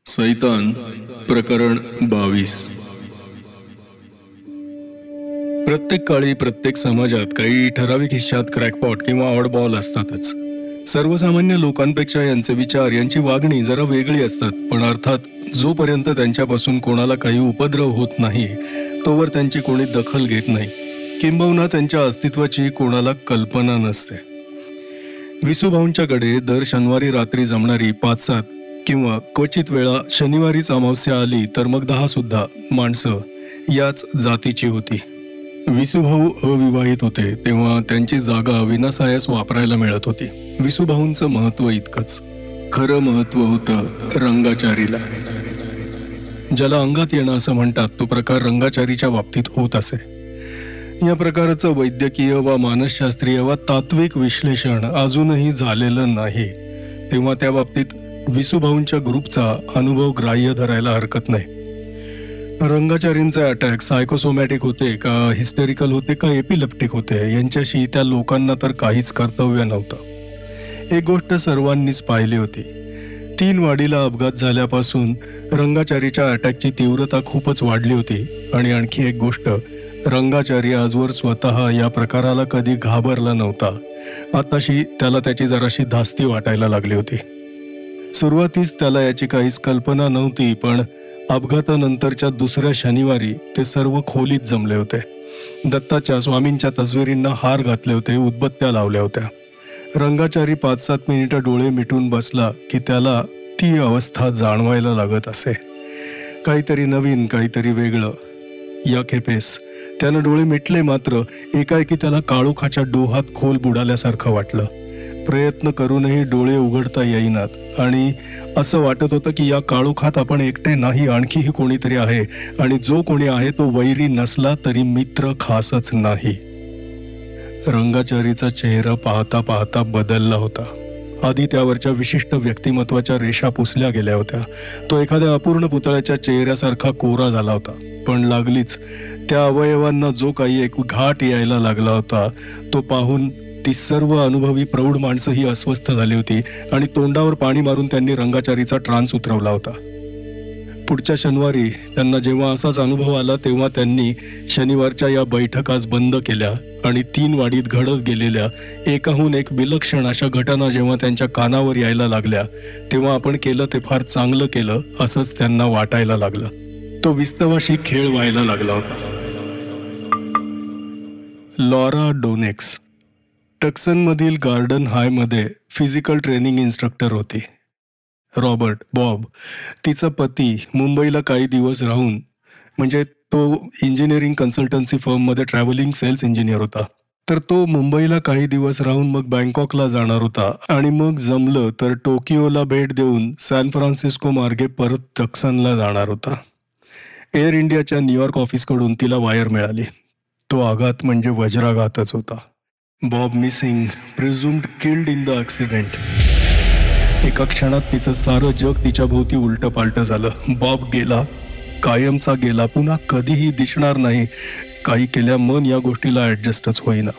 सैतान प्रकरण 22. प्रत्येक काळी प्रत्येक समाजात काही ठराविक हिश्श्यात क्रॅकपॉट किंवा ऑडबॉल असतातच. सर्वसामान्य लोकांपेक्षा यांचे विचार, यांची वागणी जरा वेगळी असतात. पण अर्थात जोपर्यंत त्यांच्यापासून कोणाला काही उपद्रव होत नाही तोवर त्यांची कोणी दखल घेत नाही, किंबहुना त्यांच्या अस्तित्वाची कोणाला कल्पना नसते. विसूभाऊंच्याकडे दर शनिवारी रात्री जमणारी 5-7 किंवा क्वचित वेळा शनिवारीच अमावस्या आली तर मग 10 सुद्धा माणसं याच जातीची होती. विसूभाऊ अविवाहित होते तेव्हा त्यांची जागा विनासायास वापरायला मिळत होती. विसूभाऊंचं महत्व इतकंच. खरं महत्व होतं रंगाचारीला. ज्याला अंगात येणं असं म्हणतात तो प्रकार रंगाचारीच्या बाबतीत होत असे. या प्रकाराचं वैद्यकीय वा मानसशास्त्रीय वा तात्विक विश्लेषण अजूनही झालेलं नाही, तेव्हा त्या बाबतीत विसूभाऊंच्या ग्रुपचा अनुभव ग्राह्य धरायला हरकत नाही. रंगाचारींचे अटॅक सायकोसोमॅटिक होते का हिस्टेरिकल होते का एपिलेप्टिक होते यांच्याशी त्या लोकांना तर काहीच कर्तव्य नव्हतं. एक गोष्ट सर्वांनीच पाहिली होती. 3 वाडीला अपघात झाल्यापासून रंगाचारीच्या अटॅकची तीव्रता खूपच वाढली होती. आणि आणखी एक गोष्ट, रंगाचारी आजवर स्वतः या प्रकाराला कधी घाबरला नव्हता. आताशी त्याला त्याची जराशी धास्ती वाटायला लागली होती. सुरुवातीस त्याला याची काहीच कल्पना नव्हती, पण अपघातानंतरच्या दुसऱ्या शनिवारी ते सर्व खोलीत जमले होते. दत्ताच्या स्वामींच्या तस्वीरींना हार घातले होते, उदबत्त्या लावल्या होत्या. रंगाचारी 5-7 मिनिटं डोळे मिटून बसला की त्याला ती अवस्था जाणवायला लागत असे. काहीतरी नवीन, काहीतरी वेगळं. या खेपेस त्यानं डोळे मिटले, मात्र एकाएकी त्याला काळोखाच्या डोहात खोल बुडाल्यासारखं वाटलं. प्रयत्न करूनही डोळे उघडता येईनात आणि असं वाटत होतं की या काळोखात आपण एकटे नाही, आणखीही कोणीतरी आहे. आणि जो कोणी आहे तो वैरी नसला तरी मित्र खासच नाही. रंगाचारीचा चेहरा पाहता पाहता बदलला होता. आधी त्यावरच्या विशिष्ट व्यक्तिमत्वाच्या रेषा पुसल्या गेल्या होत्या. तो एखाद्या अपूर्ण पुतळ्याच्या चेहऱ्यासारखा कोरा झाला होता. पण लागलीच त्या अवयवांना जो काही एक घाट यायला लागला होता तो पाहून ती सर्व अनुभवी प्रौढ माणसंही अस्वस्थ झाली होती आणि तोंडावर पाणी मारून त्यांनी रंगाचारीचा ट्रान्स उतरवला होता. पुढच्या शनिवारी त्यांना जेव्हा असाच अनुभव आला तेव्हा त्यांनी शनिवारच्या या बैठकास बंद केल्या आणि 3 वाडीत घडत गेलेल्या एकाहून एक विलक्षण अशा घटना जेव्हा त्यांच्या कानावर यायला लागल्या तेव्हा आपण केलं ते फार चांगलं केलं असंच त्यांना वाटायला लागलं. तो विस्तवाशी खेळ व्हायला लागला होता. लॉरा डोनेक्स टक्सनमधील गार्डन हायमध्ये फिजिकल ट्रेनिंग इन्स्ट्रक्टर होती. रॉबर्ट बॉब तिचा पती मुंबईला काही दिवस राहून, म्हणजे तो इंजिनिअरिंग कन्सल्टन्सी फर्ममध्ये ट्रॅव्हलिंग सेल्स इंजिनियर होता, तर तो मुंबईला काही दिवस राहून मग बँकॉकला जाणार होता आणि मग जमलं तर टोकियोला भेट देऊन सॅन फ्रान्सिस्को मार्गे परत टक्सनला जाणार होता. एअर इंडियाच्या न्यूयॉर्क ऑफिसकडून तिला वायर मिळाली. तो आघात म्हणजे वज्राघातच होता. Bob missing, presumed killed in the accident. एका क्षणात तिचं सारं जग तिच्या भोवती उलटं पालटं झालं. बॉब गेला, कायमचा गेला, पुन्हा कधीही दिसणार नाही. काही केल्या मन या गोष्टीला ॲडजस्टच होईना.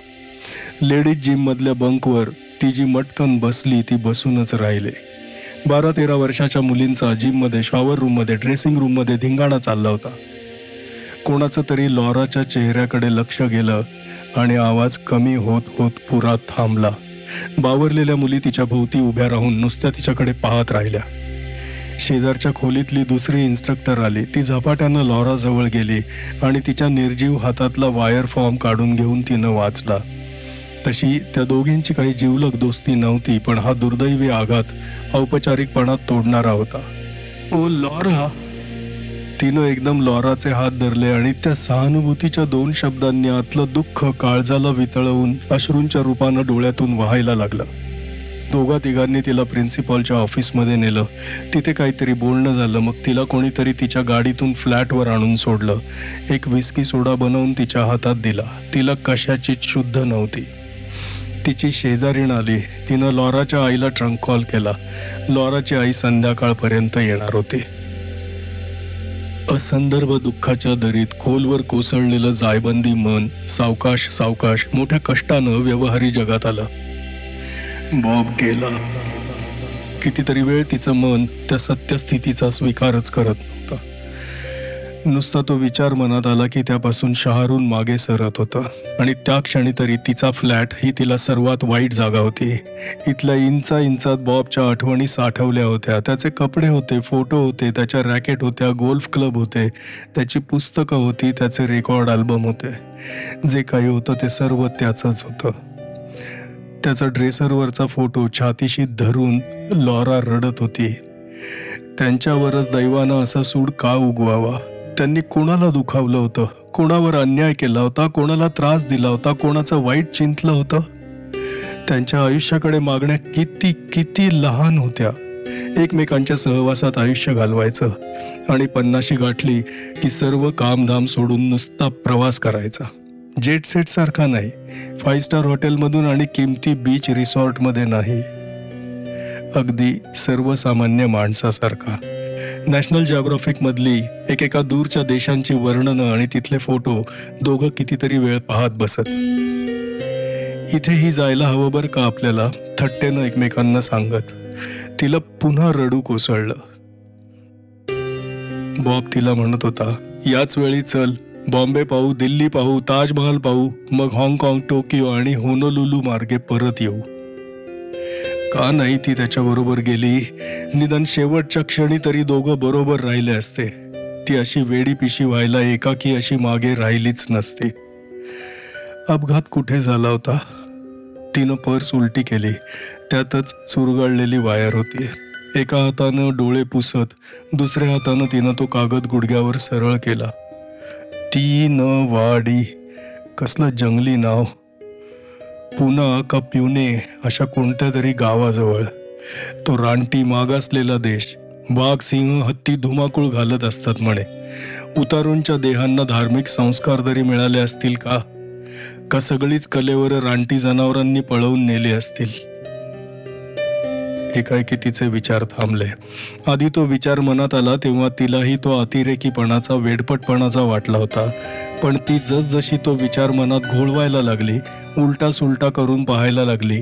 लेडीज जिममधल्या बंकवर ती जी मटकन बसली ती बसूनच राहिले. 12-13 वर्षाच्या मुलींचा जिममध्ये, शॉवर रूममध्ये, ड्रेसिंग रूममध्ये धिंगाणा चालला होता. कोणाचं तरी लॉराच्या चेहऱ्याकडे लक्ष गेलं आणि आवाज कमी होत होत पुरा थांबला. बावरलेल्या मुली तिच्या भोवती उभ्या राहून नुसत्या तिच्याकडे पाहत राहिल्या. शेजारच्या खोलीतली दुसरी इन्स्ट्रक्टर आली. ती झपाट्यानं लॉराजवळ गेली आणि तिच्या निर्जीव हातातला वायर फॉर्म काढून घेऊन तिनं वाचला. तशी त्या दोघींची काही जिवलग दोस्ती नव्हती, पण हा दुर्दैवी आघात औपचारिकपणात तोडणारा होता. ओ लॉरा! तिनं एकदम लॉराचे हात धरले आणि त्या सहानुभूतीच्या 2 शब्दांनी आतलं दुःख काळजाला वितळवून अश्रूंच्या रूपानं डोळ्यातून वाहायला लागलं. 2-3 तिला प्रिन्सिपॉलच्या ऑफिसमध्ये नेलं. तिथे काहीतरी बोलणं झालं. मग तिला कोणीतरी तिच्या गाडीतून फ्लॅटवर आणून सोडलं. एक विस्की सोडा बनवून तिच्या हातात दिला. तिला कशाचीच शुद्ध नव्हती. तिची शेजारीण आली. तिनं लॉराच्या आईला ट्रंक कॉल केला. लॉराची आई संध्याकाळपर्यंत येणार होती. असंदर्भ दुःखाच्या दरीत खोलवर कोसळलेलं जायबंदी मन सावकाश सावकाश मोठ्या कष्टानं व्यवहारी जगात आलं. बॉब गेला. कितीतरी वेळ तिचं मन त्या सत्यस्थितीचा स्वीकारच करत नव्हतं. नुसता तो विचार मनात आला की त्यापासून शहारून मागे सरत होतं. आणि त्या क्षणी तरी तिचा फ्लॅट ही तिला सर्वात वाईट जागा होती. इथल्या इंचात बॉबच्या आठवणी साठवल्या होत्या. त्याचे कपडे होते, फोटो होते, त्याच्या रॅकेट होत्या, गोल्फ क्लब होते, त्याची पुस्तकं होती, त्याचे रेकॉर्ड अल्बम होते. जे काही होतं ते सर्व त्याचंच होतं. त्याचा ड्रेसरवरचा फोटो छातीशी धरून लॉरा रडत होती. त्यांच्यावरच दैवानं असा सूड का उगवावा? त्यांनी कोणाला दुखावलं होतं? कोणावर अन्याय केला होता? कोणाला त्रास दिला होता? कोणाचं वाईट चिंतलं होतं? त्यांच्या आयुष्याकडे मागण्या किती किती लहान होत्या. एकमेकांच्या सहवासात आयुष्य घालवायचं आणि 50शी गाठली की सर्व कामधाम सोडून नुसता प्रवास करायचा. जेट सेट सारखा नाही, 5 स्टार हॉटेलमधून आणि किमती बीच रिसॉर्टमध्ये नाही, अगदी सर्वसामान्य माणसासारखा. नॅशनल जिओग्राफिक मधली एकेका दूरच्या देशांची वर्णनं आणि तिथले फोटो दोघं कितीतरी वेळ पाहत बसत. इथेही जायला हवं बरं का आपल्याला, थट्टेनं एकमेकांना सांगत. तिला पुन्हा रडू कोसळलं. बॉब तिला म्हणत होता, याच वेळी चल, बॉम्बे पाहू, दिल्ली पाहू, ताजमहाल पाहू, मग हाँगकाँग, टोकियो आणि होनोलुलू मार्गे परत येऊ. का नाही ती त्याच्याबरोबर गेली? निदान शेवटच्या क्षणी तरी दोघं बरोबर राहिले असते. ती अशी वेडी पिशी व्हायला एकाकी अशी मागे राहिलीच नसती. अपघात कुठे झाला होता? तिनं पर्स उलटी केली. त्यातच चुरगळलेली वायर होती. एका हातानं डोळे पुसत दुसऱ्या हातानं तिनं तो कागद गुडघ्यावर सरळ केला. ती न वाडी, कसलं जंगली नाव. पुना का प्युने अशा कोणत्या तरी गावाजवळ. तो रानटी मागासलेला देश. वाघ, सिंह, हत्ती धुमाकूळ घालत असतात म्हणे. उतारूंच्या देहांना धार्मिक संस्कार तरी मिळाले असतील का? का सगळीच कलेवर रानटी जनावरांनी पळवून नेले असतील? एकाएकी तिचे विचार थांबले. आधी तो विचार मनात आला तेव्हा तिलाही तो अतिरेकीपणाचा, वेडपटपणाचा वाटला होता. पण ती जसजशी तो विचार मनात घोळवायला लागली, उलटा सुलटा करून पाहायला लागली,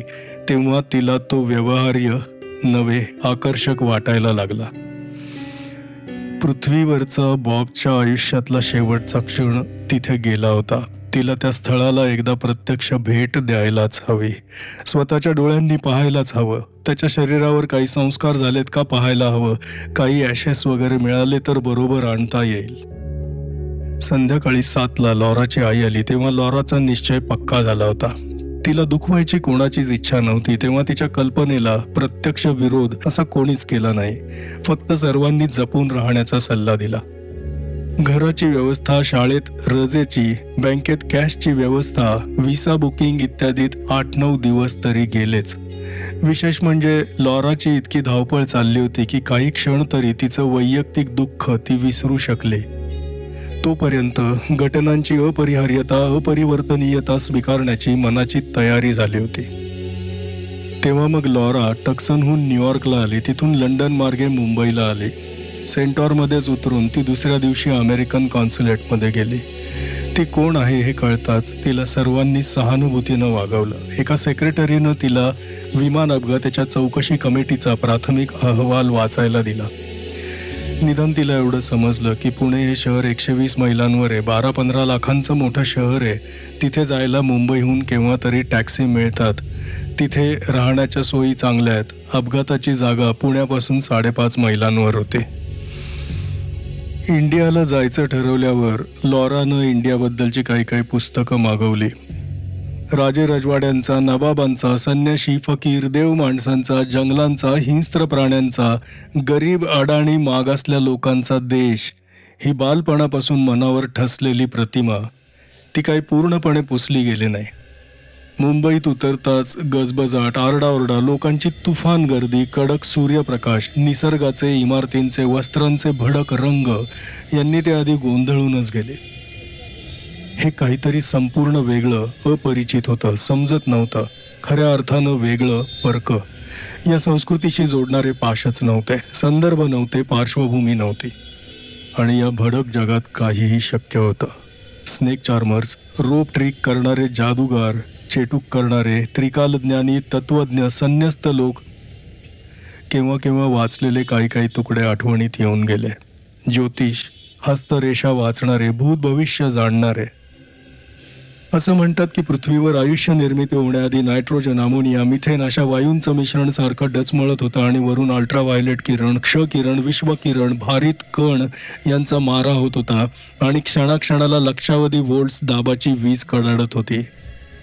तेव्हा तिला तो व्यवहार्य नव्हे आकर्षक वाटायला लागला. पृथ्वीवरचा बॉबच्या आयुष्यातला शेवटचा क्षण तिथे गेला होता. तिला त्या स्थळाला एकदा प्रत्यक्ष भेट द्यायलाच हवी. स्वतःच्या डोळ्यांनी पाहायलाच हवं. त्याच्या शरीरावर काही संस्कार झालेत का पाहायला हवं. काही ॲशेस वगैरे मिळाले तर बरोबर आणता येईल. संध्याकाळी 7ला लॉराची आई आली तेव्हा लॉराचा निश्चय पक्का झाला होता. तिला दुखवायची कोणाचीच इच्छा नव्हती. तेव्हा तिच्या कल्पनेला प्रत्यक्ष विरोध असा कोणीच केला नाही. फक्त सर्वांनी जपून राहण्याचा सल्ला दिला. घराची व्यवस्था, शाळेत रजेची, बँकेत कॅशची व्यवस्था, व्हिसा बुकिंग इत्यादीत 8-9 दिवस तरी गेलेच. विशेष म्हणजे लॉराची इतकी धावपळ चालली होती की काही क्षण तरी तिचं वैयक्तिक दुःख ती विसरू शकले. तोपर्यंत घटनांची अपरिहार्यता, अपरिवर्तनीयता स्वीकारण्याची मनाची तयारी झाली होती. तेव्हा मग लॉरा टक्सनहून न्यूयॉर्कला आली, तिथून लंडन मार्गे मुंबईला आली. सेंटॉरमध्येच उतरून ती दुसऱ्या दिवशी अमेरिकन कॉन्सुलेटमध्ये गेली. ती कोण आहे हे कळताच तिला सर्वांनी सहानुभूतीनं वागवलं. एका सेक्रेटरीनं तिला विमान अपघाताच्या चौकशी कमिटीचा प्राथमिक अहवाल वाचायला दिला. निदान तिला एवढं समजलं की पुणे हे शहर 120 मैलांवर आहे, 12-15 लाखांचं मोठं शहर आहे. तिथे जायला मुंबईहून केव्हा तरी टॅक्सी मिळतात. तिथे राहण्याच्या सोयी चांगल्या आहेत. अपघाताची जागा पुण्यापासून 5.5 मैलांवर होती. इंडियाला जायचं ठरवल्यावर लॉरानं इंडियाबद्दलची काही पुस्तकं मागवली. राजे रजवाड्यांचा, नवाबांचा, संन्याशी, फकीर, देव माणसांचा, जंगलांचा, हिंस्त्र प्राण्यांचा, गरीब, अडाणी, मागासल्या लोकांचा देश, ही बालपणापासून मनावर ठसलेली प्रतिमा ती काही पूर्णपणे पुसली गेली नाही. मुंबईत उतरताच गजबजाट, आरडाओरडा, लोकांची तुफान गर्दी, कडक सूर्यप्रकाश, निसर्गाचे, इमारतींचे, वस्त्रांचे भडक रंग यांनी ते आधी गोंधळूनच गेले. हे काहीतरी संपूर्ण वेगळं, अपरिचित होतं, समजत नव्हतं. खऱ्या अर्थानं वेगळं, परक. या संस्कृतीशी जोडणारे पाशच नव्हते, संदर्भ नव्हते, पार्श्वभूमी नव्हती. आणि या भडक जगात काहीही शक्य होतं. स्नेक चार्मर्स, रोप ट्रिक करणारे जादूगार, चेटूक करणारे, त्रिकालज्ञानी, तत्वज्ञ, संन्यस्त लोक केव्हा केव्हा वाचलेले काही काही तुकडे आठवणीत येऊन गेले. ज्योतिष, हस्तरेषा वाचणारे, भूत भविष्य जाणणारे. असं म्हणतात की पृथ्वीवर आयुष्य निर्मिती होण्याआधी नायट्रोजन, अमोनिया, मिथेन अशा वायूंचं मिश्रण सारखं डचमळत होतं आणि वरून अल्ट्राव्हायोलेट किरण, क्षकिरण, विश्वकिरण, भारित कण यांचा मारा होत होता आणि क्षणाक्षणाला लक्षावधी व्होल्ट्स दाबाची वीज कडाडत होती.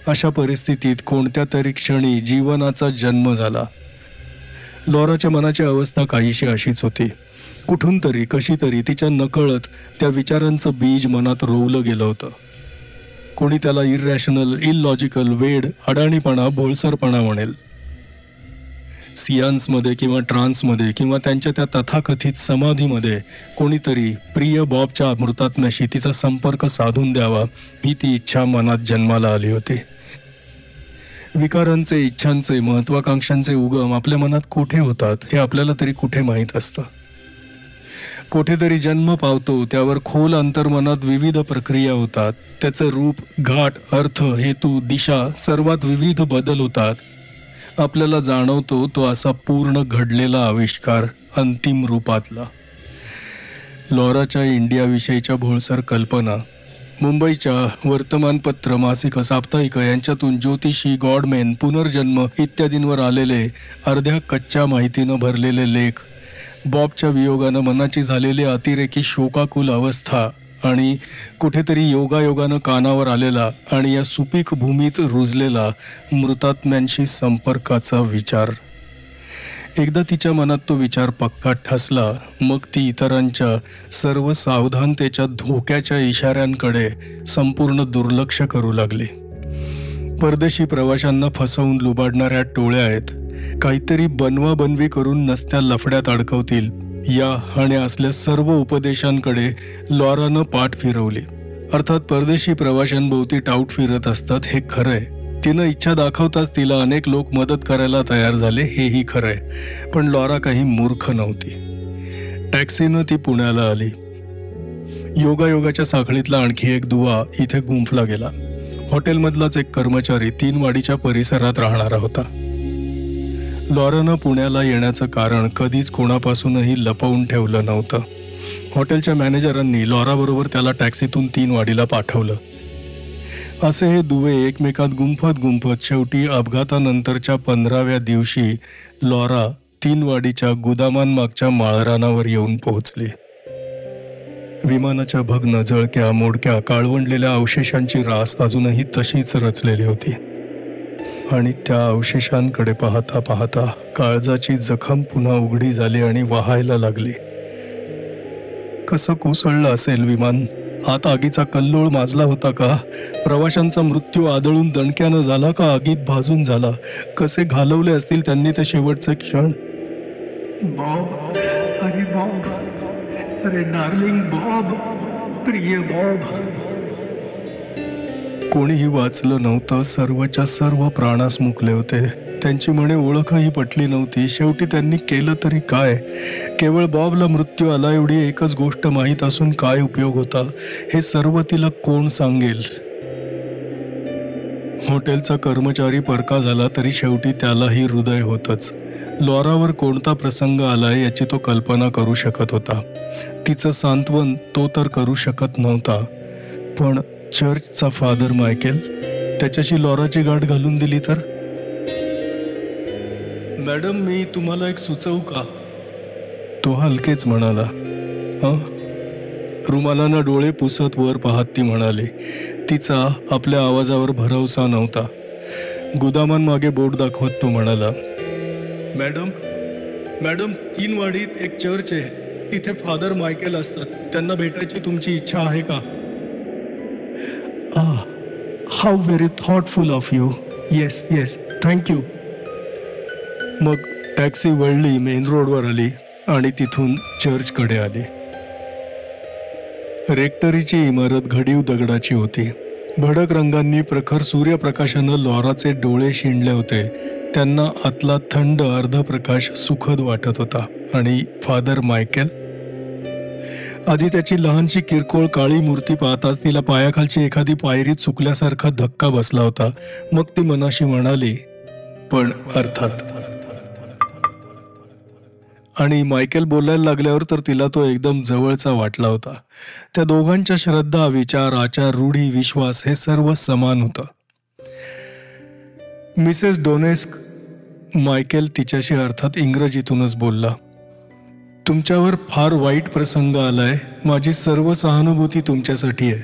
अशा परिस्थितीत कोणत्या तरी क्षणी जीवनाचा जन्म झाला. लॉराच्या मनाची अवस्था काहीशी अशीच होती. कुठून तरी, कशी तरी तिच्या नकळत त्या विचारांचं बीज मनात रोवलं गेलं होतं. कोणी त्याला इरॅशनल, इलॉजिकल, वेड, अडाणीपणा, भोळसरपणा म्हणेल. सियान्समध्ये किंवा ट्रान्समध्ये किंवा त्यांच्या त्या तथाकथित समाधीमध्ये कोणीतरी प्रिय बॉबच्या अमृतात्म्याशी तिचा संपर्क साधून द्यावा, ही ती इच्छा मनात जन्माला आली होती. विकारांचे, इच्छांचे, महत्वाकांक्षांचे उगम आपल्या मनात कुठे होतात हे आपल्याला तरी कुठे माहीत असतं. कुठेतरी जन्म पावतो, त्यावर खोल अंतर्मनात विविध प्रक्रिया होतात. त्याचं रूप, घाट, अर्थ, हेतू, दिशा सर्वात विविध बदल होतात. आपल्याला जाणवतो तो असा पूर्ण घडलेला आविष्कार, अंतिम रूपातला. लॉराच्या इंडियाविषयीच्या भोळसर कल्पना, मुंबईच्या वर्तमानपत्र, मासिक, साप्ताहिक यांच्यातून ज्योतिषी, गॉडमेन, पुनर्जन्म इत्यादींवर आलेले अर्ध्या कच्च्या माहितीनं भरलेले लेख, बॉबच्या वियोगानं मनाची झालेली अतिरेकी शोकाकुल अवस्था आणि कुठेतरी योगायोगानं कानावर आलेला आणि या सुपीक भूमीत रुजलेला मृतात्म्यांशी संपर्काचा विचार. एकदा तिच्या मनात तो विचार पक्का ठसला, मग ती इतरांच्या सर्व सावधानतेच्या धोक्याच्या इशाऱ्यांकडे संपूर्ण दुर्लक्ष करू लागली. परदेशी प्रवाशांना फसवून लुबाडणाऱ्या टोळ्या आहेत. काहीतरी बनवाबनवी करून नसत्या लफड्यात अडकवतील, या आणि असल्या सर्व उपदेशांकडे लॉरानं पाठ फिरवली. अर्थात परदेशी प्रवाशांभोवती टाऊट फिरत असतात हे खरंय. तिनं इच्छा दाखवताच तिला अनेक लोक मदत करायला तयार झाले, हेही खरंय. पण लॉरा काही मूर्ख नव्हती. टॅक्सीनं ती पुण्याला आली. योगायोगाच्या साखळीतला आणखी एक दुवा इथे गुंफला गेला. हॉटेलमधलाच एक कर्मचारी 3 वाडीच्या परिसरात राहणारा होता. लॉरानं पुण्याला येण्याचं कारण कधीच कोणापासूनही लपवून ठेवलं नव्हतं. हॉटेलच्या मॅनेजरांनी लॉराबरोबर त्याला टॅक्सीतून 3 वाडीला पाठवलं. असे हे दुवे एकमेकात गुंफत गुंफत शेवटी अपघातानंतरच्या 15व्या दिवशी लॉरा 3 वाडीच्या गुदामांमागच्या माळरानावर येऊन पोहोचली. विमानाच्या भग्न, जळक्या, मोडक्या, काळवंडलेल्या अवशेषांची रास अजूनही तशीच रचलेली होती आणि त्या अवशेषांकडे पाहता पाहता काळजाची जखम पुन्हा उघडी झाली आणि वाहायला लागली. कसं कोसळलं असेल विमान? आत आगीचा कल्लोळ माजला होता का? प्रवाशांचा मृत्यू आदळून दणक्यानं झाला का आगीत भाजून झाला? कसे घालवले असतील त्यांनी ते शेवटचे क्षण? बॉब, अरे बॉब, अरे डार्लिंग बॉब, प्रिय बॉब. कोणीही वाचलं नव्हतं. सर्वच्या सर्व प्राणास मुकले होते. त्यांची म्हणे ओळखही पटली नव्हती. शेवटी त्यांनी केलं तरी काय? केवळ बॉबला मृत्यू आला एवढी एकच गोष्ट माहीत असून काय उपयोग होता? हे सर्व तिला कोण सांगेल? हॉटेलचा कर्मचारी परका झाला तरी शेवटी त्यालाही हृदय होतच. लॉरावर कोणता प्रसंग आलाय याची तो कल्पना करू शकत होता. तिचं सांत्वन तो तर करू शकत नव्हता. पण चर्चचा फादर मायकेल, त्याच्याशी लॉराची गाठ घालून दिली तर? मॅडम, मी तुम्हाला एक सुचवू का? तो हलकेच म्हणाला. रुमालानं डोळे पुसत वर पाहत ती म्हणाली. तिचा आपल्या आवाजावर भरवसा नव्हता. गुदामांमागे बोट दाखवत तो म्हणाला, मॅडम, मॅडम, 3 वाडीत एक चर्च आहे. तिथे फादर मायकेल असतात. त्यांना भेटायची तुमची इच्छा आहे का? How very thoughtful of you. Yes yes, thank you. मग टॅक्सी वळली, मेन रोडवर आली आणि तिथून चर्चकडे आली. रेक्टरीची इमारत घडीव दगडाची होती. भडक रंगांनी प्रखर सूर्यप्रकाशानं लॉराचे डोळे शिंडले होते. त्यांना आतला थंड अर्धप्रकाश सुखद वाटत होता. आणि फादर मायकेल? आधी त्याची लहानशी किरकोळ काळी मूर्ती पाहताच तिला पायाखालची एखादी पायरी चुकल्यासारखा धक्का बसला होता. मग ती मनाशी म्हणाली, पण अर्थात आणि मायकेल बोलायला लागल्यावर तर तिला तो एकदम जवळचा वाटला होता. त्या दोघांच्या श्रद्धा, विचार, आचार, रूढी, विश्वास हे सर्व समान होतं. मिसेस डोनेस्क, मायकेल तिच्याशी अर्थात इंग्रजीतूनच बोलला. तुमच्यावर फार वाईट प्रसंग आलाय. माझी सर्व सहानुभूती तुमच्यासाठी आहे.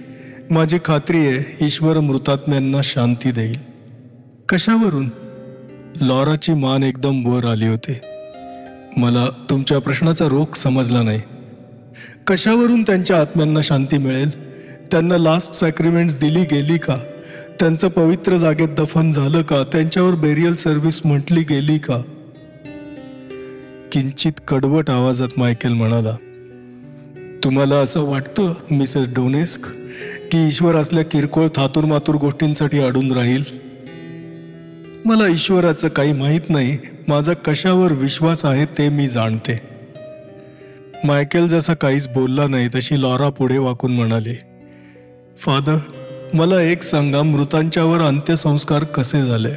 माझी खात्री आहे ईश्वर मृतात्म्यांना शांती देईल. कशावरून? लॉराची मान एकदम वर आली होती. मला तुमच्या प्रश्नाचा रोख समजला नाही. कशावरून त्यांच्या आत्म्यांना शांती मिळेल? त्यांना लास्ट सॅक्रिमेंट्स दिली गेली का? त्यांचं पवित्र जागेत दफन झालं का? त्यांच्यावर बेरियल सर्व्हिस म्हटली गेली का? किंचित कडवट आवाजात मायकेल म्हणाला, तुम्हाला असं वाटतं मिसेस डोनेस्क की ईश्वर असल्या किरकोळ थातूरमातूर गोष्टींसाठी अडून राहील? मला ईश्वराचं काही माहीत नाही. माझा कशावर विश्वास आहे ते मी जाणते. मायकेल जसा काहीच बोलला नाही तशी लॉरा पुढे वाकून म्हणाली, फादर, मला एक सांगा, मृतांच्यावर अंत्यसंस्कार कसे झाले?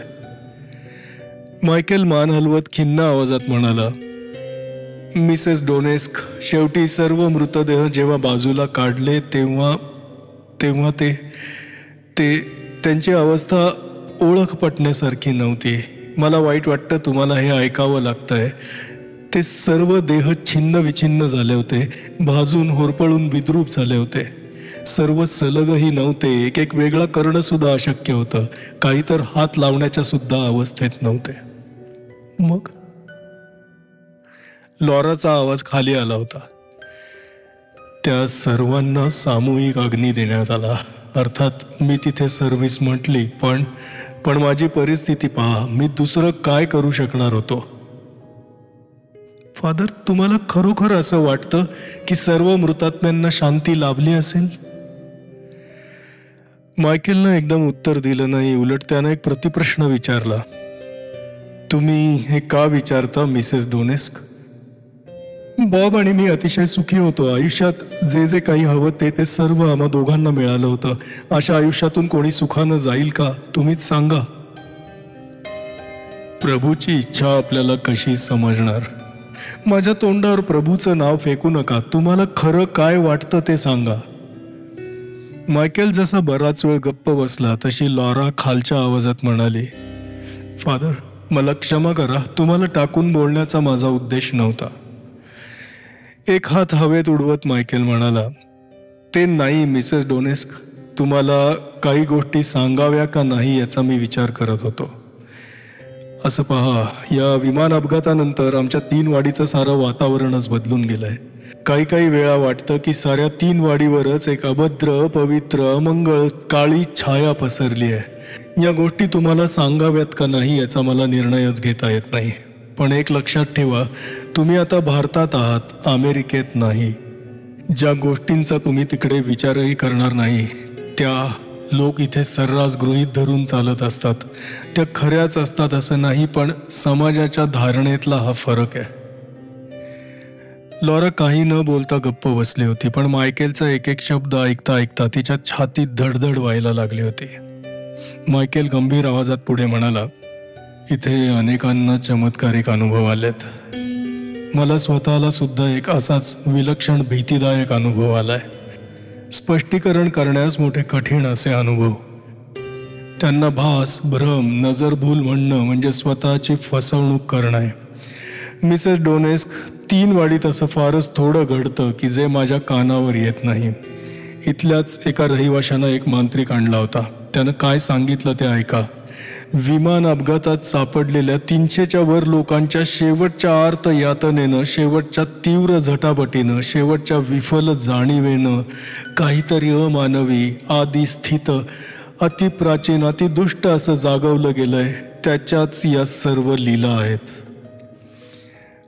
मायकेल मान हलवत खिन्न आवाजात म्हणाला, मिसेस डोनेस्क, शेवटी सर्व मृतदेह जेव्हा बाजूला काढले तेव्हा त्यांची अवस्था ओळख पटण्यासारखी नव्हती. मला वाईट वाटतं तुम्हाला हे ऐकावं लागतंय. ते सर्व देह छिन्न विछिन्न झाले होते, भाजून होरपळून विद्रूप झाले होते. सर्व सलगही नव्हते. एक वेगळा करणं सुद्धा अशक्य होतं. काही तर हात लावण्याच्या सुद्धा अवस्थेत नव्हते. मग लॉराचा आवाज खाली आला होता. त्या सर्वांना सामूहिक अग्नी देण्यात आला. अर्थात मी तिथे सर्व्हिस म्हटली, पण माझी परिस्थिती पहा. मी दुसरं काय करू शकणार होतो? फादर, तुम्हाला खरोखर असं वाटतं की सर्व मृतात्म्यांना शांती लाभली असेल? मायकेलनं एकदम उत्तर दिलं नाही. उलट त्यानं एक प्रतिप्रश्न विचारला. तुम्ही हे का विचारता मिसेस डोनेस्क? बॉब आणि मी अतिशय सुखी होतो. आयुष्यात जे जे काही हवं ते सर्व आम्हा दोघांना मिळालं होतं. अशा आयुष्यातून कोणी सुखानं जाईल का? तुम्हीच सांगा. प्रभूची इच्छा आपल्याला कशी समजणार? माझ्या तोंडावर प्रभूचं नाव फेकू नका. तुम्हाला खरं काय वाटतं ते सांगा. मायकेल जसा बराच वेळ गप्प बसला तशी लॉरा खालच्या आवाजात म्हणाली, फादर, मला क्षमा करा. तुम्हाला टाकून बोलण्याचा माझा उद्देश नव्हता. एक हात हवेत उडवत मायकेल म्हणाला, ते नाही मिसेस डोनेस्क, तुम्हाला काही गोष्टी सांगाव्या का नाही याचा मी विचार करत होतो. असं पहा, या विमान अपघातानंतर आमच्या 3 वाडीचं सारं वातावरणच बदलून गेलंय. काही वेळा वाटतं की साऱ्या 3 वाडीवरच एक अभद्र, पवित्र, अमंगळ, काळी छाया पसरली आहे. या गोष्टी तुम्हाला सांगाव्यात का नाही याचा मला निर्णयच घेता येत नाही. पण एक लक्षात ठेवा, तुम्ही आता भारतात आहात, अमेरिकेत नाही. ज्या गोष्टींचा तुम्ही तिकडे विचारही करणार नाही त्या लोक इथे सर्रास गृहीत धरून चालत असतात. त्या खऱ्याच असतात असं नाही, पण समाजाच्या धारणेतला हा फरक आहे. लॉरा काही न बोलता गप्प बसली होती, पण मायकेलचा एक एक शब्द ऐकता ऐकता तिच्या छातीत धडधड व्हायला लागली होती. मायकेल गंभीर आवाजात पुढे म्हणाला, इथे अनेकांना चमत्कारिक अनुभव आलेत. मला स्वतःला सुद्धा एक असाच विलक्षण भीतीदायक अनुभव आलाय. स्पष्टीकरण करण्यास मोठे कठीण असे अनुभव. त्यांना भास, भ्रम, नजरभूल म्हणणं म्हणजे स्वतःची फसवणूक करणं आहे. मिसेस डोनेस्क, 3 वाडीत असं फारच थोडं घडतं की जे माझ्या कानावर येत नाही. इथल्याच एका रहिवाशानं एक मांत्रिक आणला होता. त्यानं काय सांगितलं ते ऐका. विमान अपघातात सापडलेल्या 300च्या वर लोकांच्या शेवटच्या आर्त यातनेनं, शेवटच्या तीव्र झटापटीनं, शेवटच्या विफल जाणीवेनं काहीतरी अमानवी, आदिस्थित, अतिप्राचीन, अतिदुष्ट असं जागवलं गेलंय. त्याच्याच या सर्व लीला आहेत.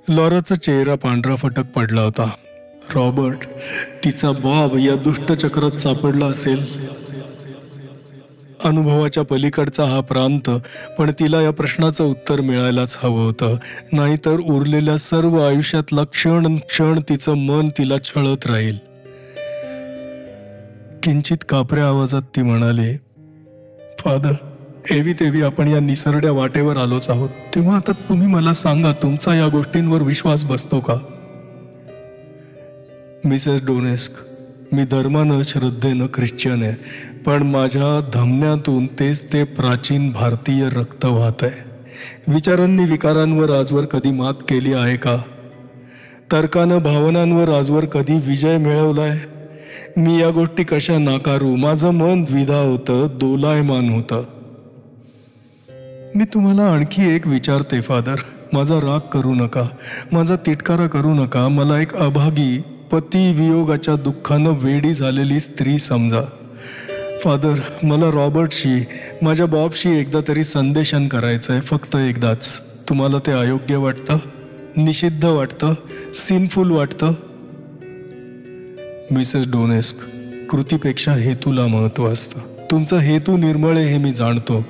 लॉराचा चेहरा पांढरा फटक पडला होता. रॉबर्ट, तिचा बॉब या दुष्टचक्रात सापडला असेल. अनुभवाच्या पलीकडचा हा प्रांत, पण तिला या प्रश्नाचं उत्तर मिळायलाच हवं होतं. नाहीतर उरलेल्या सर्व आयुष्यातला क्षण तिचं मन तिला छळत राहील. किंचित कापऱ्या आवाजात ती म्हणाली, फादर, एवी तेवी आपण या निसरड्या वाटेवर आलोच आहोत, तेव्हा आता तुम्ही मला सांगा, तुमचा या गोष्टींवर विश्वास बसतो का? मिसेस डोनेस्क, मी धर्मानं श्रद्धेनं ख्रिश्चन आहे, पण माझ्या धमन्यातून तेच ते प्राचीन भारतीय रक्त वाहत आहे. विचारांनी विकारांवर आजवर कधी मात केली आहे का? तर्कानं भावनांवर आजवर कधी विजय मिळवलाय? मी या गोष्टी कशा नाकारू? माझं मन द्विधा होतं, दोलायमान होतं. मी तुम्हाला आणखी एक विचारते फादर, माझा राग करू नका, माझा तिटकारा करू नका. मला एक अभागी, पती वियोगाच्या दुःखानं वेडी झालेली स्त्री समजा. फादर, मला रॉबर्टशी, माझ्या बॉबशी एकदा तरी संदेशन करायचं आहे, फक्त एकदाच. तुम्हाला ते अयोग्य वाटतं, निषिद्ध वाटतं, सिनफुल वाटतं? मिसेस डोनेस्क, कृतीपेक्षा हेतूला महत्त्व असतं. तुमचा हेतू निर्मळ आहे हे मी जाणतो.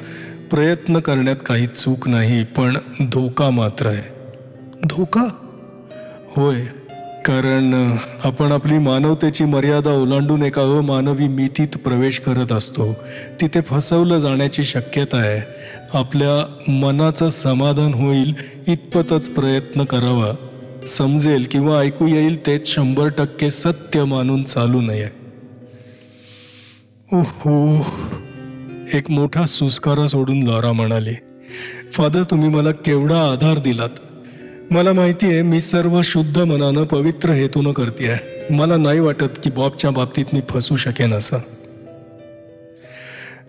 प्रयत्न करण्यात काही चूक नाही, पण धोका मात्र आहे. धोका? होय, कारण आपण आपली मानवतेची मर्यादा ओलांडून एका अमानवी मितीत प्रवेश करत असतो. तिथे फसवलं जाण्याची शक्यता आहे. आपल्या मनाचं समाधान होईल इतपतच प्रयत्न करावा. समजेल किंवा ऐकू येईल तेच 100% सत्य मानून चालू नये. ओहो, एक मोठा सुस्कारा सोडून लॉरा म्हणाली, फादर, तुम्ही मला केवढा आधार दिलात. मला माहिती आहे मी सर्व शुद्ध मनानं पवित्र हेतूनं करते आहे. मला नाही वाटत की बॉबच्या बाबतीत मी फसू शकेन असं.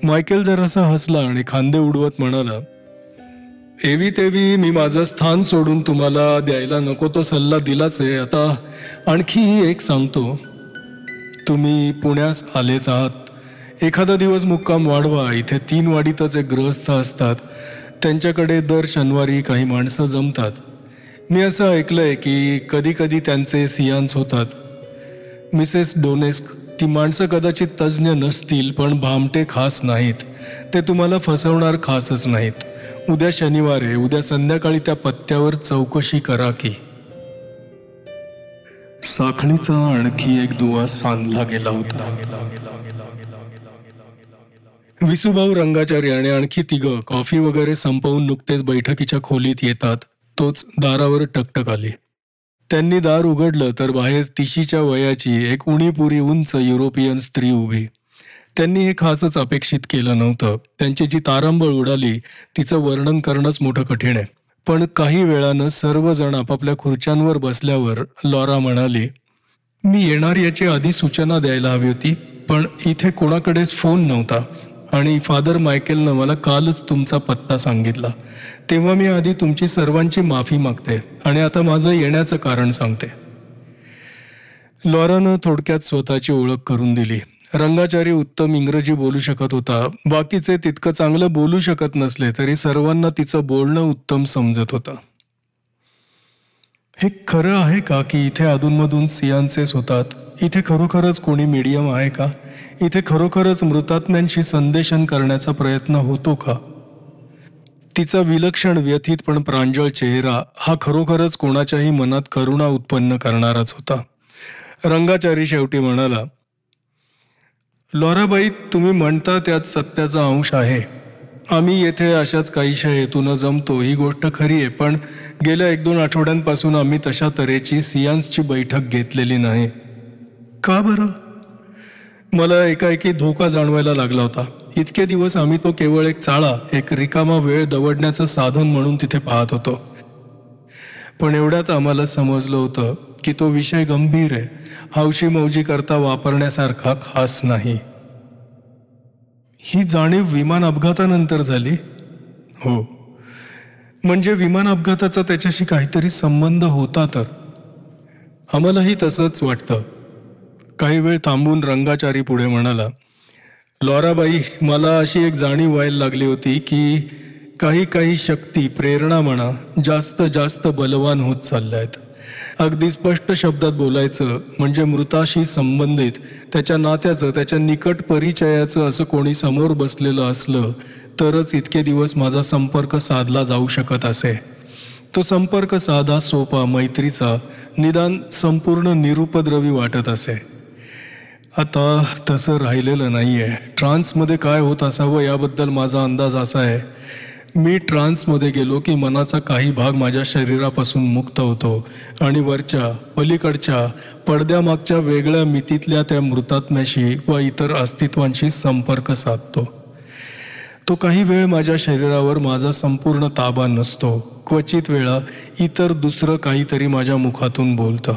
मायकेल जरासा हसला आणि खांदे उडवत म्हणाला, एवी तेवी मी माझं स्थान सोडून तुम्हाला द्यायला नको तो सल्ला दिलाच आहे. आता आणखीही एक सांगतो. तुम्ही पुण्यास आलेच आहात. एखादा दिवस मुक्काम वाढवा. इथे 3 वाडीतच एक गृहस्थ असतात. त्यांच्याकडे दर शनिवारी काही माणसं जमतात. मी असं ऐकलंय की कधी कधी त्यांचे सियान्स होतात. मिसेस डोनेस्क, ती माणसं कदाचित तज्ज्ञ नसतील, पण भामटे खास नाहीत. ते तुम्हाला फसवणार खासच नाहीत. उद्या शनिवार आहे. उद्या संध्याकाळी त्या पत्त्यावर चौकशी करा की. साखळीचा आणखी एक दुवा सांधला गेला होता. विसूभाऊ रंगाचारी आणि आणखी 3 कॉफी वगैरे संपवून नुकतेच बैठकीच्या खोलीत येतात. तोच दारावर टकटक आली. त्यांनी दार उघडलं तर बाहेर 30च्या वयाची एक उणीपुरी उंच युरोपियन स्त्री उभी. त्यांनी हे खासच अपेक्षित केलं नव्हतं. त्यांची जी तारांबळ उडाली तिचं वर्णन करणंच मोठं कठीण आहे. पण काही वेळानं सर्वजण आपापल्या खुर्च्यांवर बसल्यावर लॉरा म्हणाली, मी येणार याची आधी सूचना द्यायला हवी होती, पण इथे कोणाकडेच फोन नव्हता आणि फादर मायकेलनं मला कालच तुमचा पत्ता सांगितला. तेव्हा मी आधी तुमची सर्वांची माफी मागते आणि आता माझं येण्याचं कारण सांगते. लॉरानं थोडक्यात स्वतःची ओळख करून दिली. रंगाचारी उत्तम इंग्रजी बोलू शकत होता. बाकीचे तितकं चांगलं बोलू शकत नसले तरी सर्वांना तिचं बोलणं उत्तम समजत होतं. हे खरं आहे का की इथे अधूनमधून सियान्सेस होतात? इथे खरोखरच कोणी मीडियम आहे का? इथे खरोखरच मृतात्म्यांशी संदेशन करण्याचा प्रयत्न होतो का? तिचा विलक्षण व्यथित पण प्रांजळ चेहरा हा खरोखरच कोणाच्याही मनात करुणा उत्पन्न करणाराच होता. रंगाचारी शेवटी म्हणाला, लॉराबाई, तुम्ही म्हणता त्यात सत्याचा अंश आहे. आम्ही येथे अशाच काहीशा हेतून जमतो ही गोष्ट खरी आहे, पण गेल्या 1-2 आठवड्यांपासून आम्ही तशा तऱ्हेची सियान्सची बैठक घेतलेली नाही. का बरं? मला एकाएकी धोका जाणवायला लागला होता. इतके दिवस आम्ही तो केवळ एक चाळा, एक रिकामा वेळ दवडण्याचं साधन म्हणून तिथे पाहत होतो. पण एवढ्यात आम्हाला समजलं होतं की तो विषय गंभीर आहे, हौशी मौजी करता वापरण्यासारखा खास नाही. ही जाणीव विमान अपघातानंतर झाली? हो. म्हणजे विमान अपघाताचा त्याच्याशी काहीतरी संबंध होता तर? आम्हालाही तसंच वाटतं. काही वेळ थांबून रंगाचारी पुढे म्हणाला, लॉराबाई, मला अशी एक जाणीव व्हायला लागली होती की काही शक्ती, प्रेरणा म्हणा, जास्त बलवान होत चालल्या आहेत. अगदी स्पष्ट शब्दात बोलायचं म्हणजे मृताशी संबंधित, त्याच्या नात्याचं, त्याच्या निकट परिचयाचं असं कोणी समोर बसलेलं असलं तरच इतके दिवस माझा संपर्क साधला जाऊ शकत असे. तो संपर्क साधा, सोपा, मैत्रीचा, निदान संपूर्ण निरुपद्रवी वाटत असे. आता तसं राहिलेलं नाही आहे. ट्रान्समध्ये काय होत असावं याबद्दल माझा अंदाज असा आहे, मी ट्रान्समध्ये गेलो की मनाचा काही भाग माझ्या शरीरापासून मुक्त होतो आणि वरच्या पलीकडच्या पडद्यामागच्या वेगळ्या मितीतल्या त्या मृतात्म्याशी व इतर अस्तित्वांशी संपर्क साधतो. तो काही वेळ माझ्या शरीरावर माझा संपूर्ण ताबा नसतो. क्वचित वेळा इतर दुसरं काहीतरी माझ्या मुखातून बोलतं.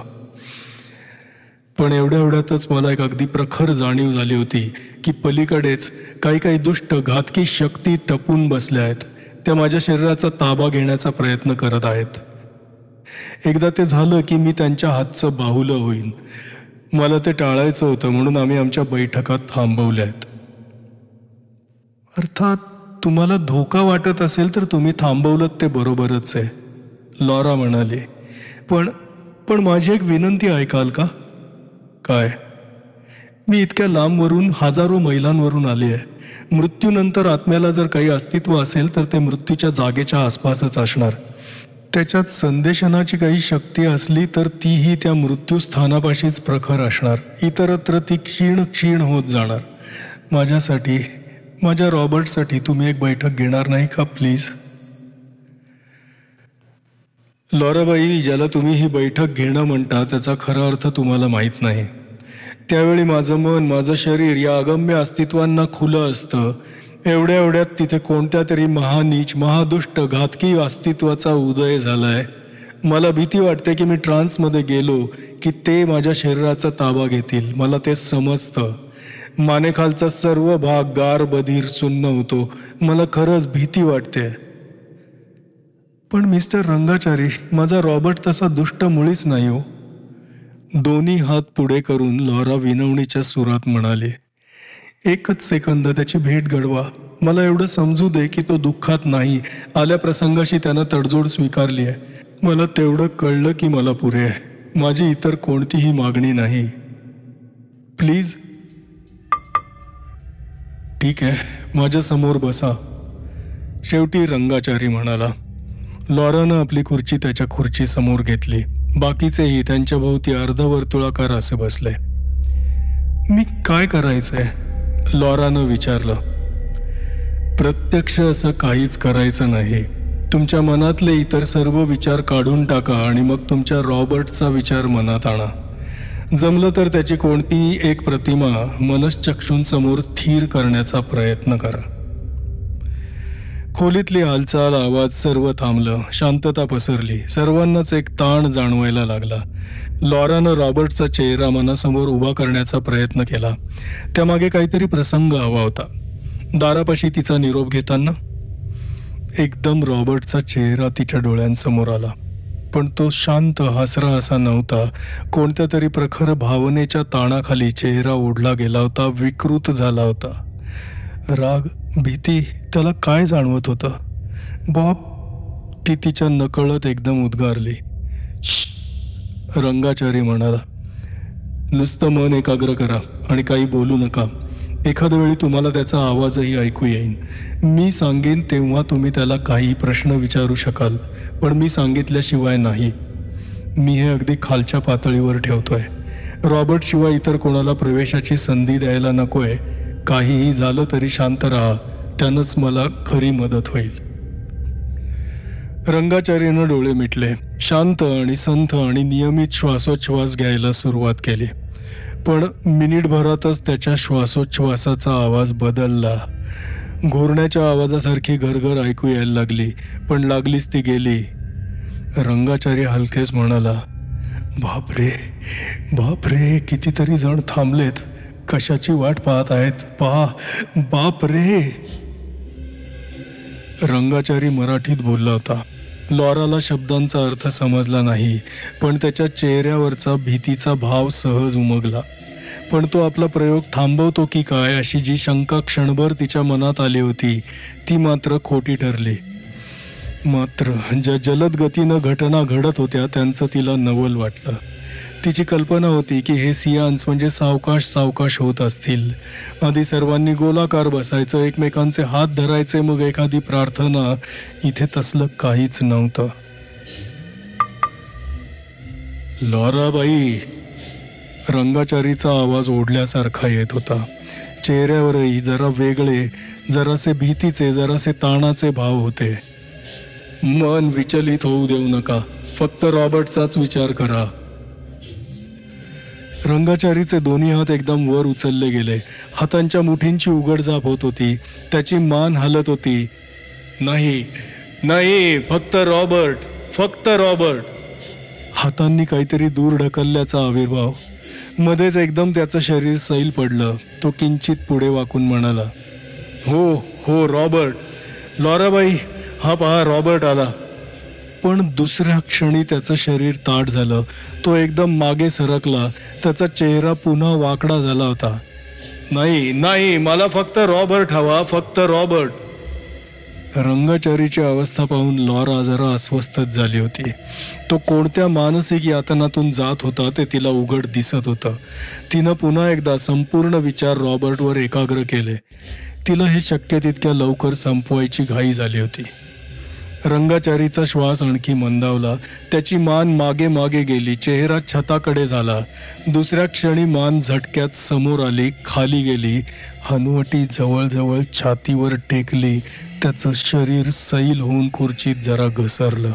पण एवढ्यातच मला एक अगदी प्रखर जाणीव झाली होती की पलीकडेच काही दुष्ट घातकी शक्ती टपून बसल्या आहेत. त्या माझ्या शरीराचा ताबा घेण्याचा प्रयत्न करत आहेत. एकदा ते झालं की मी त्यांच्या हातचं बाहुलं होईन. मला ते टाळायचं होतं, म्हणून आम्ही आमच्या बैठका थांबवल्या आहेत. अर्थात तुम्हाला धोका वाटत असेल तर तुम्ही थांबवलं ते बरोबरच आहे, लॉरा म्हणाली. पण माझी एक विनंती ऐकाल का? काय? मी इतक्या लांबवरून, हजारो मैलांवरून आली आहे. मृत्यूनंतर आत्म्याला जर काही अस्तित्व असेल तर ते मृत्यूच्या जागेच्या आसपासच असणार. त्याच्यात संदेशनाची काही शक्ती असली तर तीही त्या मृत्यूस्थानापाशीच प्रखर असणार. इतरत्र ती क्षीण होत जाणार. माझ्यासाठी, माझ्या रॉबर्टसाठी तुम्ही एक बैठक घेणार नाही का प्लीज? लॉराबाई, ज्याला तुम्ही ही बैठक घेणं म्हणता त्याचा खरा अर्थ तुम्हाला माहीत नाही. त्यावेळी माझं मन, माझं शरीर या अगम्य अस्तित्वांना खुलं असतं. एवढ्यात तिथे कोणत्या तरी महानीच, महादुष्ट, घातकी अस्तित्वाचा उदय झालाय. मला भीती वाटते की मी ट्रान्समध्ये गेलो की ते माझ्या शरीराचा ताबा घेतील. मला ते समजतं. मानेखालचा सर्व भाग गार बधीर सुन्न होतो. मला खरंच भीती वाटते. पण मिस्टर रंगाचारी, माझा रॉबर्ट तसा दुष्ट मुळीच नाही हो. दोन्ही हात पुढे करून लॉरा विनवणीच्या सुरात म्हणाले. एकच सेकंद त्याची भेट घडवा. मला एवढं समजू दे की तो दुःखात नाही. आल्या प्रसंगाशी त्यानं तडजोड स्वीकारली आहे. मला तेवढं कळलं की मला पुरे आहे. माझी इतर कोणतीही मागणी नाही. प्लीज. ठीक आहे, माझ्या समोर बसा, शेवटी रंगाचारी म्हणाला. लॉरानं आपली खुर्ची त्याच्या खुर्चीसमोर घेतली. बाकीचेही त्यांच्या भोवती अर्धवर्तुळाकार असे बसले. मी काय करायचंय? लॉरानं विचारलं. प्रत्यक्ष असं काहीच करायचं नाही. तुमच्या मनातले इतर सर्व विचार काढून टाका आणि मग तुमच्या रॉबर्टचा विचार मनात आणा. जमलं तर त्याची कोणतीही एक प्रतिमा मनश्चक्षूंसमोर स्थिर करण्याचा प्रयत्न करा. खोलीतली हालचाल, आवाज सर्व थांबलं. शांतता पसरली. सर्वांनाच एक ताण जाणवायला लागला. लॉरानं रॉबर्टचा चेहरा मनासमोर उभा करण्याचा प्रयत्न केला. त्यामागे काहीतरी प्रसंग हवा होता. दारापाशी तिचा निरोप घेताना एकदम रॉबर्टचा चेहरा तिच्या डोळ्यांसमोर आला. पण तो शांत हसरा असा नव्हता. कोणत्या तरी प्रखर भावनेच्या ताणाखाली चेहरा ओढला गेला होता, विकृत झाला होता. राग, भीती, त्याला काय जाणवत होतं? बॉब, ती तिच्या नकळत एकदम उद्गारली. रंगाचारी म्हणाला. नुसतं मन एकाग्र करा आणि काही बोलू नका. एखाद्या वेळी तुम्हाला त्याचा आवाजही ऐकू येईन. मी सांगेन तेव्हा तुम्ही त्याला काही प्रश्न विचारू शकाल, पण मी सांगितल्याशिवाय नाही. मी हे अगदी खालच्या पातळीवर ठेवतोय. रॉबर्ट शिवाय इतर कोणाला प्रवेशाची संधी द्यायला नकोय. काहीही झालं तरी शांत राहा, त्यानंच मला खरी मदत होईल. रंगाचार्यानं डोळे मिटले. शांत आणि संथ आणि नियमित श्वासोच्छ्वास घ्यायला सुरुवात केली. पण मिनिटभरातच त्याच्या श्वासोच्छ्वासाचा आवाज बदलला. घोरण्याच्या आवाजासारखी घरघर ऐकू यायला लागली, पण लागलीच ती गेली. रंगाचार्य हलकेच म्हणाला, बापरे बापरे, कितीतरी जण थांबलेत. कशाची वाट पाहत आहेत? बाप रे. रंगाचारी मराठीत बोलला होता. लॉराला शब्दांचा अर्थ समजला नाही, पण त्याच्या चेहऱ्यावरचा भीतीचा भाव सहज उमगला. पण तो आपला प्रयोग थांबवतो की काय अशी जी शंका क्षणभर तिच्या मनात आली होती, ती मात्र खोटी ठरली. मात्र ज्या जलद गतीनं घटना घडत होत्या त्यांचं तिला नवल वाटलं. तिची कल्पना होती की हे सियान्स म्हणजे सावकाश होत असतील. आधी सर्वांनी गोलाकार बसायचं, एकमेकांचे हात धरायचे, मग एखादी प्रार्थना. इथे तसलं काहीच नव्हतं. लॉराबाई, रंगाचारीचा आवाज ओढल्यासारखा येत होता. चेहऱ्यावरही जरा वेगळे, जरासे भीतीचे, जरासे ताणाचे भाव होते. मन विचलित होऊ देऊ नका, फक्त रॉबर्टचाच विचार करा. रंगाचारीचे दोन्ही हात एकदम वर उचलले गेले. हातांच्या मुठींची उघडझाप होत होती. त्याची मान हलत होती. नाही नाही, फक्त रॉबर्ट, फक्त रॉबर्ट. हातांनी काहीतरी दूर ढकलल्याचा आविर्भाव. मध्येच एकदम त्याचं शरीर सैल पडलं. तो किंचित पुढे वाकून म्हणाला, हो हो रॉबर्ट. लॉराबाई, हा पहा रॉबर्ट आला. पण दुसऱ्या क्षणी त्याचं शरीर ताठ झालं. तो एकदम मागे सरकला. त्याचा चेहरा पुन्हा वाकडा झाला होता. नाही नाही, मला फक्त रॉबर्ट हवा, फक्त रॉबर्ट. रंगाचारीची अवस्था पाहून लॉरा जरा अस्वस्थच झाली होती. तो कोणत्या मानसिक यातनातून जात होता ते तिला उघड दिसत होतं. तिनं पुन्हा एकदा संपूर्ण विचार रॉबर्टवर एकाग्र केले. तिला हे शक्य तितक्या लवकर संपवायची घाई झाली होती. रंगाचारीचा श्वास आणखी मंदावला. त्याची मान मागे मागे गेली. चेहरा छताकडे झाला. दुसऱ्या क्षणी मान झटक्यात समोर आली, खाली गेली. हनुवटी जवळजवळ छातीवर टेकली. त्याचं शरीर सैल होऊन खुर्चीत जरा घसरलं.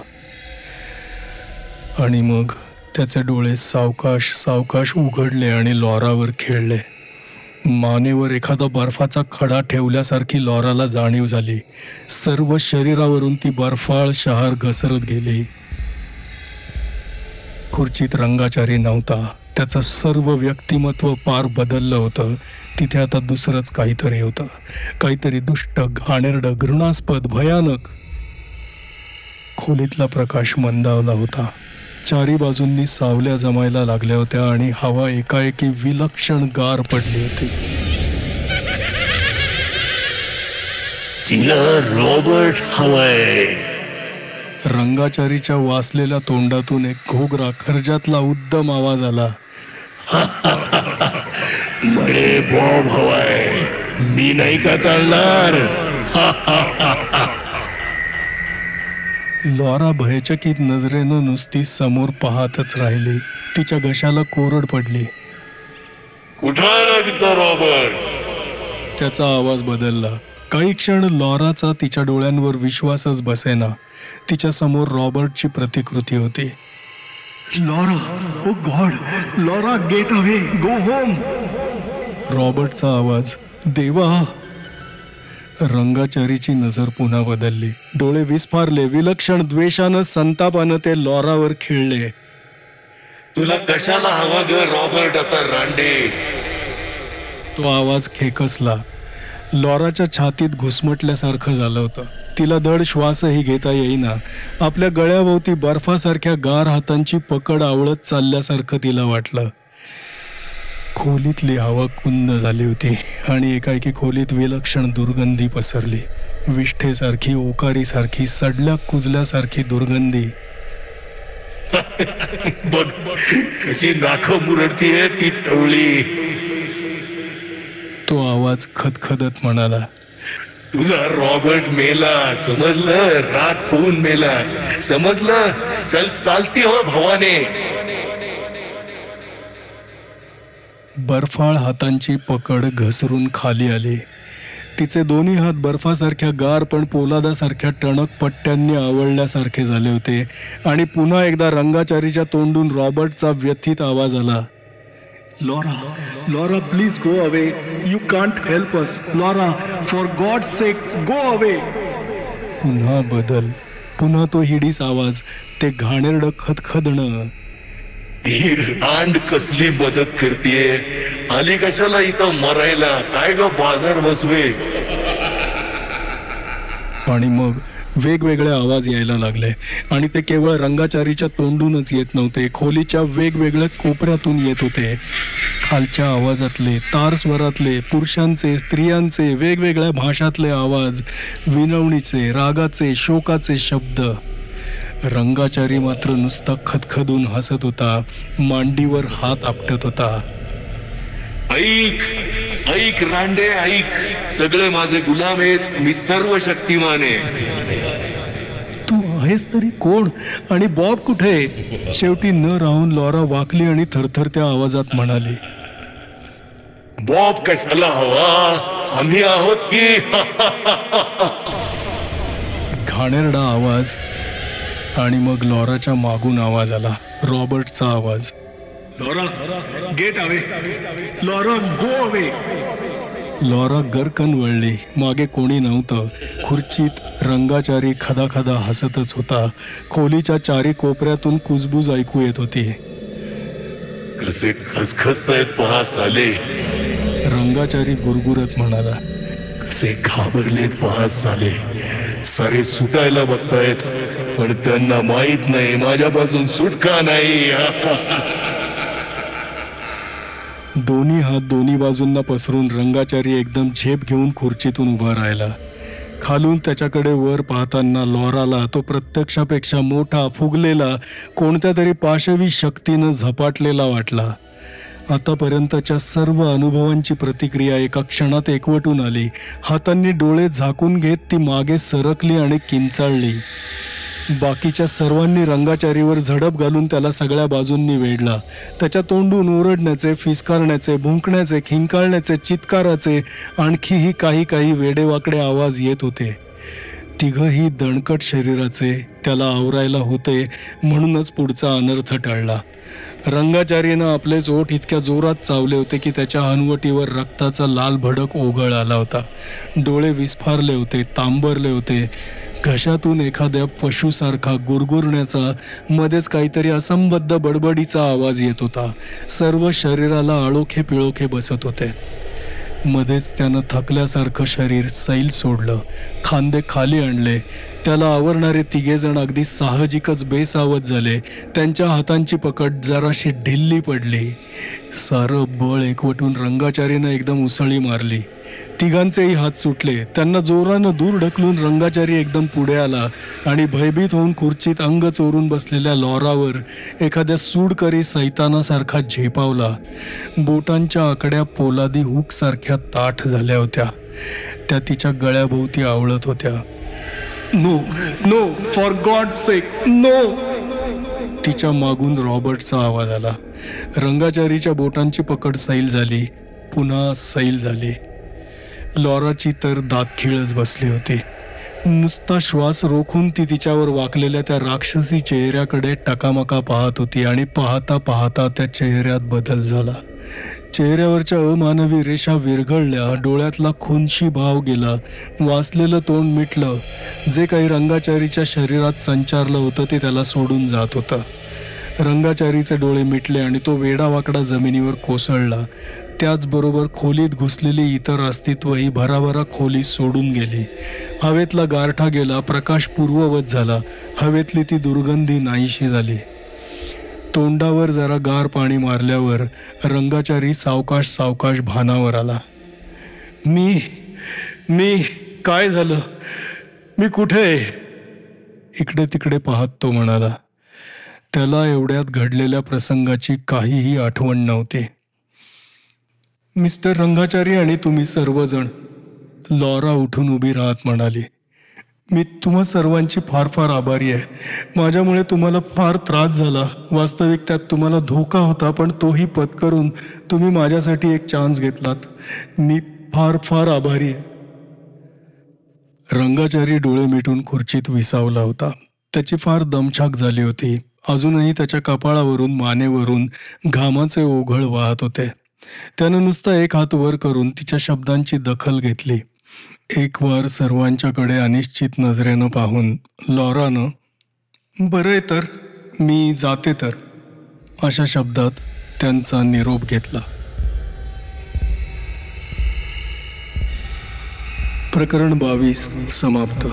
आणि मग त्याचे डोळे सावकाश सावकाश उघडले आणि लॉरावर खेळले. मानेवर एखादा बर्फाचा खडा ठेवल्यासारखी लॉराला जाणीव झाली. सर्व शरीरावरून ती बर्फाळ शहार घसरत गेली. खुर्चीत रंगाचारी नव्हता. त्याचं सर्व व्यक्तिमत्व पार बदललं होतं. तिथे आता दुसरंच काहीतरी होतं. काहीतरी दुष्ट, घाणेरडं, घृणास्पद, भयानक. खोलीतला प्रकाश मंदावला होता. चारी बाजूंनी सावल्या जमायला लागल्या होत्या आणि हवा एकाएकी विलक्षण गार पडली होती. तिला रॉबर्ट हवाय. रंगाचारीच्या वासलेल्या तोंडातून एक घोगरा खर्जातला उद्दम आवाज आला. म्हणे बॉब हवाय. मी नाही का चालणार. लॉरा भयचकित नजरेनं नुसती समोर पाहतच राहिली. तिच्या घशाला कोरड पडली. कुठं रॉबर्ट. त्याचा आवाज बदलला. काही क्षण लॉराचा तिच्या डोळ्यांवर विश्वासच बसेना. तिच्या समोर रॉबर्टची प्रतिकृती होती. Laura, O God, Laura, get away, go home. रॉबर्टचा आवाज. देवा. रंगाचारीची नजर पुन्हा बदलली. डोळे विस्फारले. विलक्षण द्वेषानं, संतापानं ते लॉरावर खेळले. तुला कशाला हवा ग रॉबर्ट आता रांडे. तो आवाज खेकसला. लॉराच्या छातीत घुसमटल्यासारखं झालं होतं. तिला धड श्वासही घेता येईना. आपल्या गळ्याभोवती बर्फासारख्या गार हातांची पकड आवळत चालल्यासारखं तिला वाटलं. खोलीतली हवा कुंद झाली होती आणि एकाएकी खोलीत विलक्षण दुर्गंधी पसरली. विष्ठेसारखी, ओकारीसारखी, सडल्या कुजल्यासारखी दुर्गंधी. बघ कशी नाखं मुरडतीये ती टवळी. तो आवाज खदखदत म्हणाला, तुझा रॉबर्ट मेला, समजलं. रात होऊन मेला, समजलं. चल चालती हो भवाने. बर्फाळ हातांची पकड घसरून खाली आली. तिचे दोन्ही हात बर्फासारख्या गार पण पोलादासारख्या टणक पट्ट्यांनी आवळल्यासारखे झाले होते. आणि पुन्हा एकदा रंगाचारीच्या तोंडून रॉबर्टचा व्यथित आवाज आला. Laura, Laura, please go away. You can't help us. Laura, for God sec, go away. पुन्हा बदल. पुन्हा तो हिडीस आवाज. ते घाणेरडं खदखदणं. ही रांड कसली मदत करतीये. आली कशाला इथं मरायला. काय ग बाजार बसवे. आणि मग वेगवेगळे आवाज यायला लागले. आणि ते केवळ रंगाचारीच्या तोंडूनच येत नव्हते. खोलीच्या वेगवेगळ्या कोपऱ्यातून येत होते. खालच्या आवाजातले, तारस्वरातले, पुरुषांचे, स्त्रियांचे, वेगवेगळ्या भाषातले आवाज, विनवणीचे, रागाचे, शोकाचे शब्द. रंगाचारी मात्र नुसता खदखदून हसत होता. मांडीवर हात आपटत होता. ऐक ऐक रांडे, ऐक. सगळे माझे गुलाम आहेत. मी सर्व शक्तिमान आहे. तू आहेस तरी कोण आणि बॉब कुठे? शेवटी न राहून लॉरा वाकली आणि थरथरत्या आवाजात म्हणाली, बॉब कशाला हवा? आम्ही आहोत की. घाणेरडा आवाज आणि मग लॉराच्या मागून आवाज आला, रॉबर्टचा आवाज. Laura, get away. Laura, go away. Laura गर्कन वळली. मागे कोणी नव्हतं. खुर्चीत रंगाचारी खदाखदा हसतच होता. खोलीच्या चारी कोपऱ्यातून कुजबूज ऐकू येत होती. कसे खसखसतायत पहा साले. रंगाचारी गुरगुरत म्हणाला, कसे घाबरलेत पहा साले. सारे सुटायला बघतायत पण त्यांना माहित नाही माझ्यापासून सुटका नाही. दोन्ही हात दोन्ही बाजूंना पसरून रंगाचारी एकदम झेप घेऊन खुर्चीतून उभा राहिला. खालून त्याच्याकडे वर पाहताना लॉराला तो प्रत्यक्षापेक्षा मोठा, फुगलेला, कोणत्या तरी पाशवी शक्तीनं झपाटलेला वाटला. आतापर्यंतच्या सर्व अनुभवांची प्रतिक्रिया एका क्षणात एकवटून आली. हातांनी डोळे झाकून घेत ती मागे सरकली आणि किंचाळली. बाकीच्या सर्वांनी रंगाचारीवर झडप घालून त्याला सगळ्या बाजूंनी वेढला. त्याच्या तोंडून ओरडण्याचे, फिसकारण्याचे, भुंकण्याचे, खिंकाळण्याचे, चित्काराचे, आणखीही काही वेडेवाकडे आवाज येत होते. तिघही दणकट शरीराचे, त्याला आवरायला होते, म्हणूनच पुढचा अनर्थ टळला. रंगाचारीनं आपलेच ओठ इतक्या जोरात चावले होते की त्याच्या हनवटीवर रक्ताचा लाल भडक ओघळ आला होता. डोळे विस्फारले होते, तांबरले होते. घशातून एखाद्या पशुसारखा गुरगुरण्याचा, मध्येच काहीतरी असंबद्ध बडबडीचा आवाज येत होता. सर्व शरीराला आळोखे पिळोखे बसत होते. मध्येच त्यानं थकल्यासारखं शरीर सैल सोडलं, खांदे खाली आणले. त्याला आवरणारे तिघेजण अगदी साहजिकच बेसावध झाले. त्यांच्या हातांची पकड जराशी ढिल्ली पडली. सारं बळ एकवटून रंगाचारीनं एकदम उसळी मारली. तिघांचेही हात सुटले. त्यांना जोरानं दूर ढकलून रंगाचारी एकदम पुढे आला आणि भयभीत होऊन खुर्चीत अंग चोरून बसलेल्या लॉरावर एखाद्या सूडकरी सैतानासारखा झेपावला. बोटांच्या आकड्या पोलादी हुकसारख्या ताठ झाल्या होत्या. त्या तिच्या गळ्याभोवती आवळत होत्या. No, no, for God sake, no. तिच्या मागून रॉबर्टचा आवाज आला. रंगाचारीच्या बोटांची पकड सैल झाली, पुन्हा सैल झाली. लॉराची तर दातखिळच बसली होती. नुसता श्वास रोखून ती तिच्यावर वाकलेल्या त्या राक्षसी चेहऱ्याकडे टकामका पाहत होती आणि पाहता पाहता त्या चेहऱ्यात बदल झाला. चेहऱ्यावरच्या अमानवी रेषा विरघळल्या. डोळ्यातला खुनशी भाव गेला. वासलेलं तोंड मिटलं. जे काही रंगाचारीच्या शरीरात संचारलं होतं ते त्याला सोडून जात होतं. रंगाचारीचे डोळे मिटले आणि तो वेडावाकडा जमिनीवर कोसळला. त्याचबरोबर खोलीत घुसलेली इतर अस्तित्वही भराभरा खोली सोडून गेली. हवेतला गारठा गेला. प्रकाश पूर्ववत झाला. हवेतली ती दुर्गंधी नाहीशी झाली. तोंडावर जरा गार पाणी मारल्यावर रंगाचारी सावकाश सावकाश भानावर आला. मी काय झालं? मी कुठे? इकडे तिकडे पाहत तो म्हणाला. त्याला एवढ्यात घडलेल्या प्रसंगाची काहीही आठवण नव्हती. मिस्टर रंगाचारी आणि तुम्ही सर्वजण, लॉरा उठून उभी राहत म्हणाली. मी तुम्हा सर्वांची फार फार आभारी आहे. माझ्यामुळे तुम्हाला फार त्रास झाला. वास्तविक त्यात तुम्हाला धोका होता, पण तोही पत्करून तुम्ही माझ्यासाठी एक चान्स घेतलात. मी फार फार आभारी आहे. रंगाचारी डोळे मिटून खुर्चीत विसावला होता. त्याची फार दमछाक झाली होती. अजूनही त्याच्या कपाळावरून, मानेवरून घामाचे ओघळ वाहत होते. त्यानं नुसता एक हात वर करून तिच्या शब्दांची दखल घेतली. एक वार सर्वांच्याकडे अनिश्चित नजरेनं पाहून लॉरानं, बरंय तर, मी जाते तर, अशा शब्दात त्यांचा निरोप घेतला. प्रकरण 22 समाप्त.